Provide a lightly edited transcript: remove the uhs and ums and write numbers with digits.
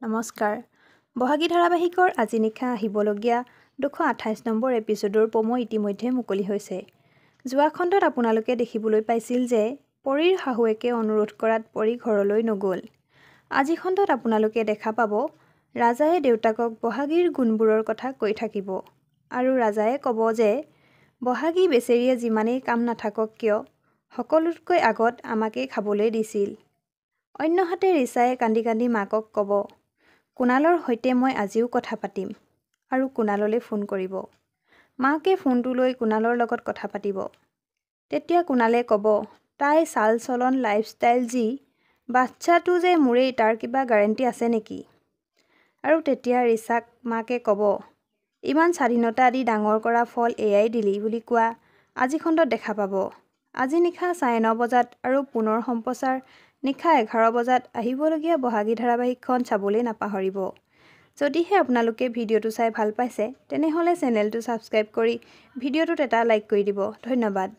নমস্কাৰ। বহাগী ধাৰাবাহিকৰ আজি নিশা আহিবলগীয়া 228 নম্বৰ এপিছডৰ প্ৰমো ইতিমধ্যে মুকলি হৈছে। যোৱা খণ্ডত আপোনালোকে দেখিবলৈ পাইছিল যে পৰীৰ শাহুৱেকে অনুৰোধ কৰাত পৰী ঘৰলৈ নগ'ল। আজি খণ্ডত আপোনালোকে দেখা পাব ৰাজায়ে দেউতাকক বহাগীৰ গুণবোৰৰ কথা কৈ থাকিব আৰু ৰাজায়ে ক'ব যে বহাগী বেচেৰীয়ে যিমানেই কাম নাথাকক কিয় সকলোতকৈ আগত আমাকেই খাবলৈ দিছিল। অন্যহাতে ৰিচায়ে কান্দি কান্দি মাকক ক'ব, কুণালৰ সৈতে মই আজিও কথা পাতিম আৰু কুণাললৈ ফোন কৰিব। মাকে ফোনটো লৈ কুণালৰ লগত কথা পাতিব। তেতিয়া কুণালে ক'ব, তাই চাল চলন লাইফষ্টাইল যি, বাচ্চাটো যে মোৰেই তাৰ কিবা গেৰাণ্টি আছে নেকি? আৰু তেতিয়া ৰিচাক মাকে ক'ব, ইমান স্বাধীনতা দি ডাঙৰ কৰা ফল এয়াই দিলি বুলি কোৱা আজি খণ্ডত দেখা পাব। আজি নিশা 9:30 বজাত আৰু পুনৰ সম্প্ৰচাৰ নিশা 11 বজাত আহিবলগীয়া বহাগী ধাৰাবাহিকখন চাবলৈ নাপাহৰিব। যদিহে আপোনালোকে ভিডিঅ'টো চাই ভাল পাইছে তেনেহ'লে চেনেলটো ছাবস্ক্ৰাইব কৰি ভিডিঅ'টোত এটা লাইক কৰি দিব। ধন্যবাদ।